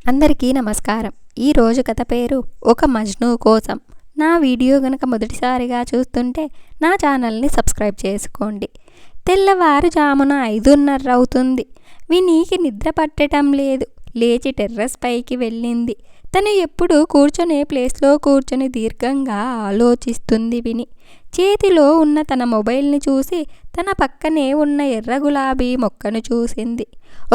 అందరికీ నమస్కారం. ఈరోజు కథ పేరు ఒక మజ్ను కోసం. నా వీడియో గనక మొదటిసారిగా చూస్తుంటే నా ఛానల్ని సబ్స్క్రైబ్ చేసుకోండి. తెల్లవారుజామున 5:30 అవుతుంది. వినీకి నిద్ర పట్టడం లేదు. లేచి టెర్రస్ పైకి వెళ్ళింది. తను ఎప్పుడు కూర్చొనే ప్లేస్లో కూర్చొని దీర్ఘంగా ఆలోచిస్తుంది విని. చేతిలో ఉన్న తన మొబైల్ని చూసి తన పక్కనే ఉన్న ఎర్ర గులాబీ మొక్కను చూసింది.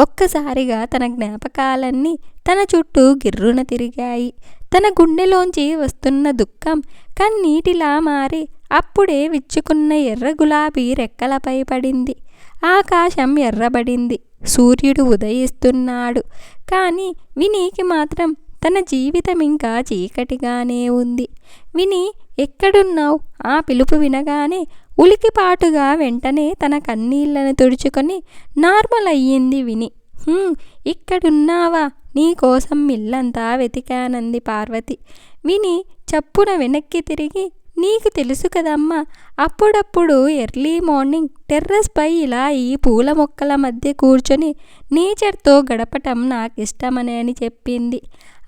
ఒక్కసారిగా తన జ్ఞాపకాలన్నీ తన చుట్టూ గిర్రున తిరిగాయి. తన గుండెలోంచి వస్తున్న దుఃఖం కన్నీటిలా మారి అప్పుడే విచ్చుకున్న ఎర్ర గులాబీ రెక్కలపై పడింది. ఆకాశం ఎర్రబడింది. సూర్యుడు ఉదయిస్తున్నాడు. కానీ వినీకి మాత్రం తన జీవితం ఇంకా చీకటిగానే ఉంది. వినీ, ఎక్కడున్నావు? ఆ పిలుపు వినగానే ఉలికిపాటుగా వెంటనే తన కన్నీళ్లను తుడుచుకొని నార్మల్ అయ్యింది విని. ఇక్కడున్నావా? నీకోసం ఇల్లంతా వెతికానంది పార్వతి. విని చప్పున వెనక్కి తిరిగి, నీకు తెలుసు కదమ్మా, అప్పుడప్పుడు ఎర్లీ మార్నింగ్ టెర్రస్ పై ఇలా ఈ పూల మొక్కల మధ్య కూర్చొని నేచర్తో గడపటం నాకిష్టమని అని చెప్పింది.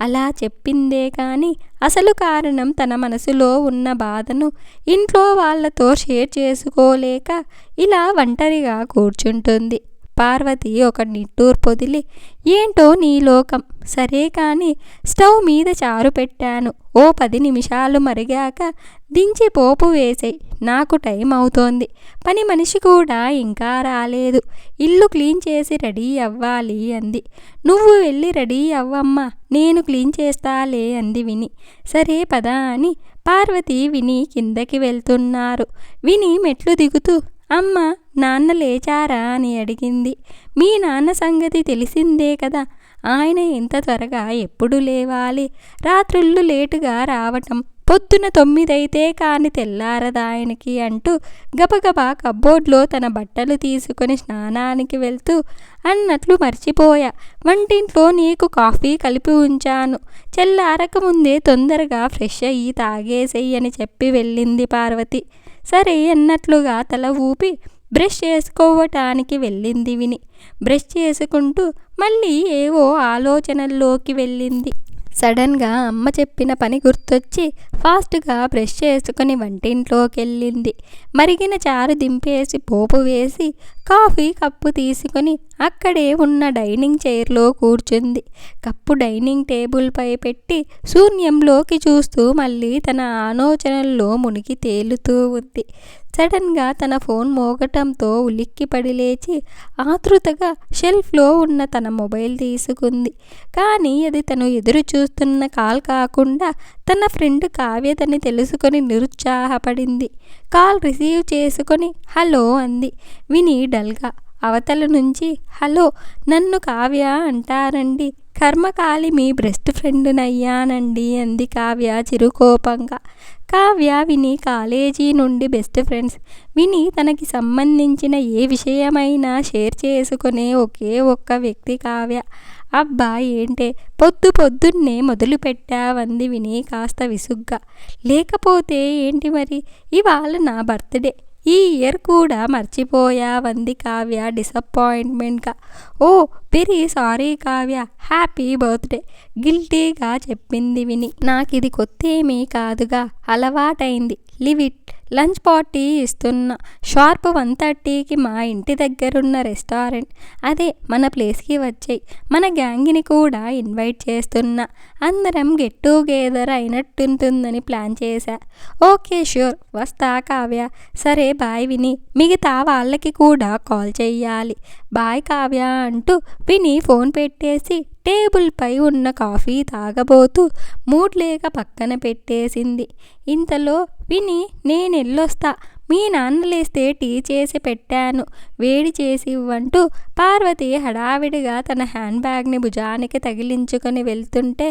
అలా చెప్పిందే కానీ అసలు కారణం తన మనసులో ఉన్న బాధను ఇంట్లో వాళ్లతో షేర్ చేసుకోలేక ఇలా ఒంటరిగా కూర్చుంటుంది. పార్వతి ఒక నిట్టూర్పు పొదిలి, ఏంటో నీ లోకం. సరే కానీ స్టవ్ మీద చారు పెట్టాను. ఓ 10 నిమిషాలు మరిగాక దించి పోపు వేసేయ్. నాకు టైం అవుతోంది. పని మనిషి కూడా ఇంకా రాలేదు. ఇల్లు క్లీన్ చేసి రెడీ అవ్వాలి అంది. నువ్వు వెళ్ళి రెడీ అవ్వమ్మా, నేను క్లీన్ చేస్తాలే అంది విని. సరే పద అని పార్వతి విని కిందకి వెళ్తున్నారు. విని మెట్లు దిగుతూ, అమ్మ, నాన్న లేచారా అని అడిగింది. మీ నాన్న సంగతి తెలిసిందే కదా. ఆయన ఇంత త్వరగా ఎప్పుడు లేవాలి? రాత్రుళ్ళు లేటుగా రావటం, పొద్దున 9 అయితే కాని తెల్లారదాయనికి అంటూ గబగబా కబ్బోర్డ్లో తన బట్టలు తీసుకొని స్నానానికి వెళ్తూ, అన్నట్లు మర్చిపోయా, వంటింట్లో నీకు కాఫీ కలిపి ఉంచాను. చల్లారక ముందే తొందరగా ఫ్రెష్ అయ్యి తాగేసేయి అని చెప్పి వెళ్ళింది పార్వతి. సరే అన్నట్లుగా తల ఊపి బ్రష్ చేసుకోవటానికి వెళ్ళింది విని. బ్రష్ చేసుకుంటూ మళ్ళీ ఏవో ఆలోచనల్లోకి వెళ్ళింది. సడన్గా అమ్మ చెప్పిన పని గుర్తొచ్చి ఫాస్ట్గా బ్రష్ చేసుకుని వంటింట్లోకి వెళ్ళింది. మరిగిన చారు దింపేసి పోపు వేసి కాఫీ కప్పు తీసుకొని అక్కడే ఉన్న డైనింగ్ చైర్లో కూర్చుంది. కప్పు డైనింగ్ టేబుల్పై పెట్టి శూన్యంలోకి చూస్తూ మళ్ళీ తన ఆలోచనల్లో మునిగి తేలుతూ ఉంది. సడన్గా తన ఫోన్ మోగటంతో ఉలిక్కిపడి లేచి ఆతృతగా షెల్ఫ్లో ఉన్న తన మొబైల్ తీసుకుంది. కానీ అది తను ఎదురు చూస్తున్న కాల్ కాకుండా తన ఫ్రెండ్ కావ్యదని తెలుసుకొని నిరుత్సాహపడింది. కాల్ రిసీవ్ చేసుకొని హలో అంది. విని డల్గా అవతల నుంచి, హలో, నన్ను కావ్య అంటారండి. కర్మకాలి మీ బెస్ట్ ఫ్రెండ్నయ్యానండి అంది కావ్య చిరుకోపంగా. కావ్య విని కాలేజీ నుండి బెస్ట్ ఫ్రెండ్స్. విని తనకి సంబంధించిన ఏ విషయమైనా షేర్ చేసుకునే ఒకే ఒక్క వ్యక్తి కావ్య. అబ్బా, ఏంటే పొద్దున్నే మొదలు పెట్టావంది విని కాస్త విసుగ్గా. లేకపోతే ఏంటి మరి, ఇవాళ నా బర్త్డే. ఈ ఇయర్ కూడా మర్చిపోయావంది కావ్య డిసప్పాయింట్మెంట్గా. Oh very sorry Kavya, happy birthday గిల్టీగా చెప్పింది విని. నాకిది కొత్తేమీ కాదుగా, అలవాటైంది. Leave it. లంచ్ పార్టీ ఇస్తున్నా. షార్ప్ 1:30కి మా ఇంటి దగ్గరున్న రెస్టారెంట్, అదే మన ప్లేస్కి వచ్చేయి. మన గ్యాంగ్ని కూడా ఇన్వైట్ చేస్తున్నా. అందరం గెట్ టుగెదర్ అయినట్టుంటుందని ప్లాన్ చేశా. ఓకే ష్యూర్, వస్తా కావ్య. సరే బాయ్ విని, మిగతా వాళ్ళకి కూడా కాల్ చెయ్యాలి. బాయ్ కావ్య అంటూ విని ఫోన్ పెట్టేసి టేబుల్పై ఉన్న కాఫీ తాగబోతూ మూడ్ లేక పక్కన పెట్టేసింది. ఇంతలో విని, నేనెళ్ళొస్తా, మీ నాన్న లేస్తే టీ చేసి పెట్టాను, వేడి చేసి ఇవ్వంటూ పార్వతి హడావిడిగా తన హ్యాండ్ బ్యాగ్ని భుజానికి తగిలించుకొని వెళ్తుంటే,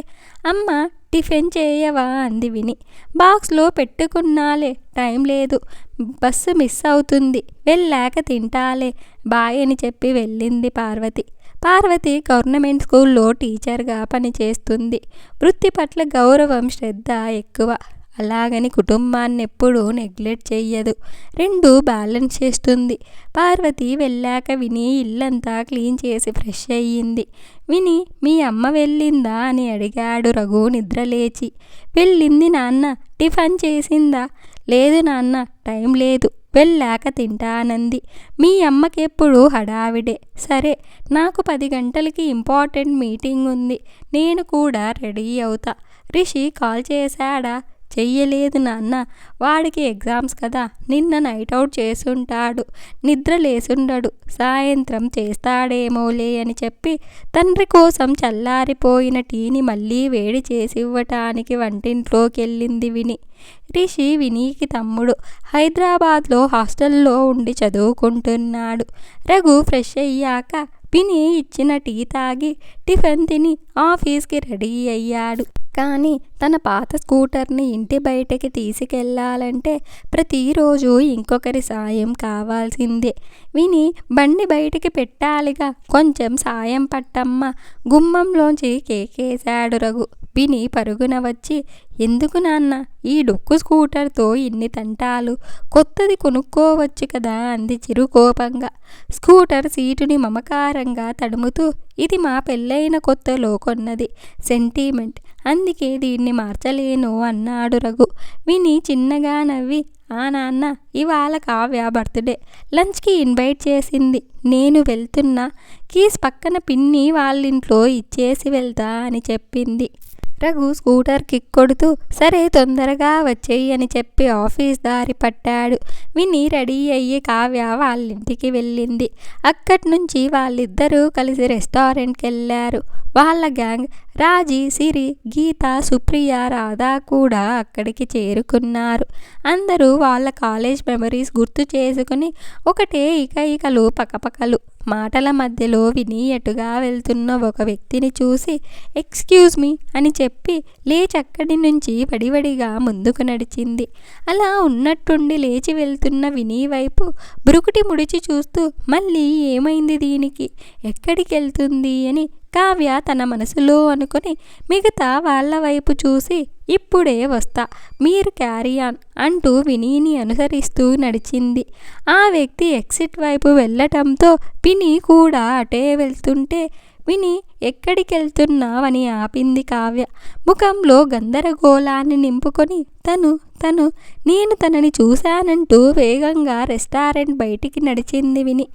అమ్మ టిఫిన్ చేయవా అంది విని. బాక్స్లో పెట్టుకున్నాలే, టైం లేదు, బస్సు మిస్ అవుతుంది, వెళ్ళాక తింటాలే, బాయ్ అని చెప్పి వెళ్ళింది పార్వతి. పార్వతి గవర్నమెంట్ స్కూల్లో టీచర్గా పనిచేస్తుంది. వృత్తి పట్ల గౌరవం, శ్రద్ధ ఎక్కువ. అలాగని కుటుంబాన్ని ఎప్పుడూ నెగ్లెక్ట్ చెయ్యదు. రెండు బ్యాలెన్స్ చేస్తుంది. పార్వతి వెళ్ళాక విని ఇల్లంతా క్లీన్ చేసి ఫ్రెష్ అయ్యింది. విని మీ అమ్మ వెళ్ళిందా అని అడిగాడు రఘు నిద్రలేచి. వెళ్ళింది నాన్న. టిఫిన్ చేసిందా? లేదు నాన్న, టైం లేదు, వెళ్ళాక తింటానంది. మీ అమ్మకెప్పుడు హడావిడే. సరే, నాకు 10 గంటలకి ఇంపార్టెంట్ మీటింగ్ ఉంది, నేను కూడా రెడీ అవుతా. రిషి కాల్ చేశాడా? చెయ్యలేదు నాన్న, వాడికి ఎగ్జామ్స్ కదా, నిన్న నైట్ అవుట్ చేసుంటాడు, నిద్ర లేసుండడు, సాయంత్రం చేస్తాడేమోలే అని చెప్పి తండ్రి కోసం చల్లారిపోయిన టీని మళ్ళీ వేడి చేసివ్వటానికి వంటింట్లోకి వెళ్ళింది విని. రిషి వినీకి తమ్ముడు, హైదరాబాద్లో హాస్టల్లో ఉండి చదువుకుంటున్నాడు. రఘు ఫ్రెష్ అయ్యాక విని ఇచ్చిన టీ తాగి టిఫిన్ తిని ఆఫీస్కి రెడీ అయ్యాడు. కానీ తన పాత స్కూటర్ని ఇంటి బయటకి తీసుకెళ్లాలంటే ప్రతిరోజు ఇంకొకరి సాయం కావాల్సిందే. విని బండి బయటికి పెట్టాలిగా, కొంచెం సాయం పట్టమ్మా, గుమ్మంలోంచి కేకేశాడు రఘు. విని పరుగున వచ్చి, ఎందుకు నాన్న ఈ డొక్కు స్కూటర్తో ఇన్ని తంటాలు, కొత్తది కొనుక్కోవచ్చు కదా అంది చిరుకోపంగా. స్కూటర్ సీటుని మమకారంగా తడుముతూ, ఇది మా పెళ్ళైన కొత్తలో కొన్నది, సెంటిమెంట్, అందుకే దీన్ని మార్చలేను అన్నాడు రఘు. విని చిన్నగా నవ్వి, ఆ నాన్న, ఇవాళ కావ్య బర్త్డే, లంచ్కి ఇన్వైట్ చేసింది, నేను వెళ్తున్నా, కీస్ పక్కన పిన్ని వాళ్ళింట్లో ఇచ్చేసి వెళ్తా అని చెప్పింది. రఘు స్కూటర్ కిక్ కొడుతూ, సరే తొందరగా వచ్చేయి అని చెప్పి ఆఫీస్ దారి పట్టాడు. విని రెడీ అయ్యి కావ్య వాళ్ళింటికి వెళ్ళింది. అక్కడి నుంచి వాళ్ళిద్దరూ కలిసి రెస్టారెంట్కి వెళ్ళారు. వాళ్ళ గ్యాంగ్ రాజీ, సిరి, గీత, సుప్రియ, రాధా కూడా అక్కడికి చేరుకున్నారు. అందరూ వాళ్ళ కాలేజ్ మెమరీస్ గుర్తు చేసుకుని ఒకటే ఇకలు పకపకలు. మాటల మధ్యలో విని ఎటుగా వెళ్తున్న ఒక వ్యక్తిని చూసి ఎక్స్క్యూజ్ మీ అని చెప్పి లేచక్కడి నుంచి వడివడిగా ముందుకు నడిచింది. అలా ఉన్నట్టుండి లేచి వెళ్తున్న విని వైపు బ్రుకుటి ముడిచి చూస్తూ, మళ్ళీ ఏమైంది దీనికి, ఎక్కడికి వెళ్తుంది అని కావ్య తన మనసులో అనుకుని మిగతా వాళ్ళ వైపు చూసి, ఇప్పుడే వస్తా, మీరు క్యారీ ఆన్ అంటూ వినీని అనుసరిస్తూ నడిచింది. ఆ వ్యక్తి ఎగ్జిట్ వైపు వెళ్ళటంతో విని కూడా అటే వెళ్తుంటే, విని ఎక్కడికెళ్తున్నావని ఆపింది కావ్య. ముఖంలో గందరగోళాన్ని నింపుకొని తను నేను తనని చూశానంటూ వేగంగా రెస్టారెంట్ బయటికి నడిచింది విని.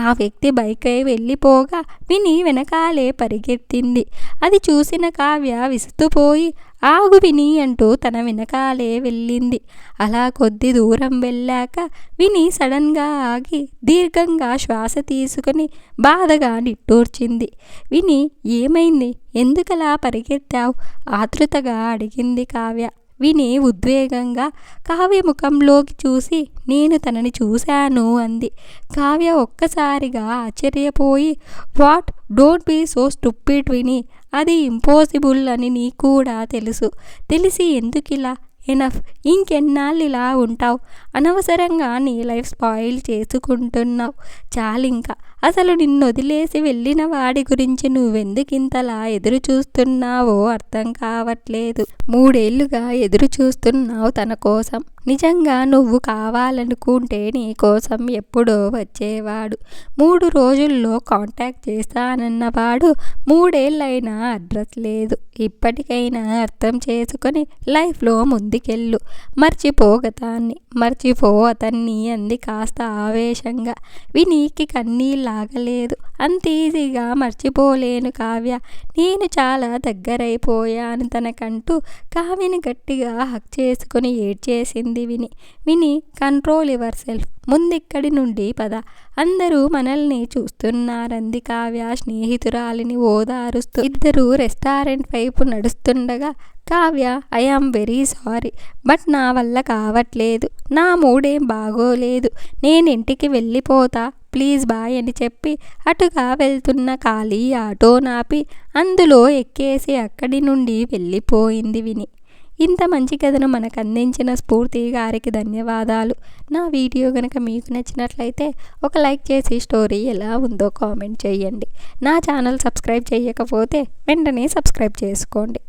ఆ వ్యక్తి బైకై వెళ్ళిపోగా విని వెనకాలే పరిగెత్తింది. అది చూసిన కావ్య విసుతుపోయి, ఆగు విని అంటూ తన వెనకాలే వెళ్ళింది. అలా కొద్ది దూరం వెళ్ళాక విని సడన్గా ఆగి దీర్ఘంగా శ్వాస తీసుకుని బాధగా నిట్టూర్చింది. విని, ఏమైంది, ఎందుకలా పరిగెత్తావు ఆతృతగా అడిగింది కావ్య. విని ఉద్వేగంగా కావ్య ముఖంలోకి చూసి, నేను తనని చూశాను అంది. కావ్య ఒక్కసారిగా ఆశ్చర్యపోయి, what, don't be so stupid విని, అది ఇంపాసిబుల్ అని నీకు కూడా తెలుసు, తెలిసి ఎందుకిలా, ఎనఫ్, ఇంకెన్నాళ్ళు ఇలా ఉంటావు, అనవసరంగా నీ లైఫ్ స్పాయిల్ చేసుకుంటున్నావు, చాలింకా, అసలు నిన్ను వదిలేసి వెళ్ళిన వాడి గురించి నువ్వెందుకింతలా ఎదురు చూస్తున్నావో అర్థం కావట్లేదు. 3 ఏళ్లుగా ఎదురు చూస్తున్నావు తన కోసం. నిజంగా నువ్వు కావాలనుకుంటే నీ కోసం ఎప్పుడో వచ్చేవాడు. 3 రోజుల్లో కాంటాక్ట్ చేస్తానన్నవాడు 3 ఏళ్ళైనా అడ్రస్ లేదు. ఇప్పటికైనా అర్థం చేసుకొని లైఫ్లో ముందుకెళ్ళు. మర్చిపో గతాన్ని, మర్చిపో అతన్ని అంది కాస్త ఆవేశంగా. వినీకి కన్నీళ్ళాగలేదు. అంత ఈజీగా మర్చిపోలేను కావ్య, నేను చాలా దగ్గరైపోయాను తనకంటూ కావ్యని గట్టిగా హక్ చేసుకుని ఏడ్చేసింది విని. కంట్రోల్ యువర్ సెల్ఫ్, ముందిక్కడి నుండి పద, అందరూ మనల్ని చూస్తున్నారంది కావ్య స్నేహితురాలిని ఓదారుస్తూ. ఇద్దరూ రెస్టారెంట్ వైపు నడుస్తుండగా Kavya, I am very sorry, but నా వల్ల కావట్లేదు, నా మూడేం బాగోలేదు, నేనింటికి వెళ్ళిపోతా, ప్లీజ్ బాయ్ అని చెప్పి అటుగా వెళ్తున్న ఖాళీ ఆటో నాపి అందులో ఎక్కేసి అక్కడి నుండి వెళ్ళిపోయింది విని. ఇంత మంచి కథను మనకు అందించిన స్ఫూర్తి గారికి ధన్యవాదాలు. నా వీడియో కనుక మీకు నచ్చినట్లయితే ఒక లైక్ చేసి స్టోరీ ఎలా ఉందో కామెంట్ చేయండి. నా ఛానల్ సబ్స్క్రైబ్ చేయకపోతే వెంటనే సబ్స్క్రైబ్ చేసుకోండి.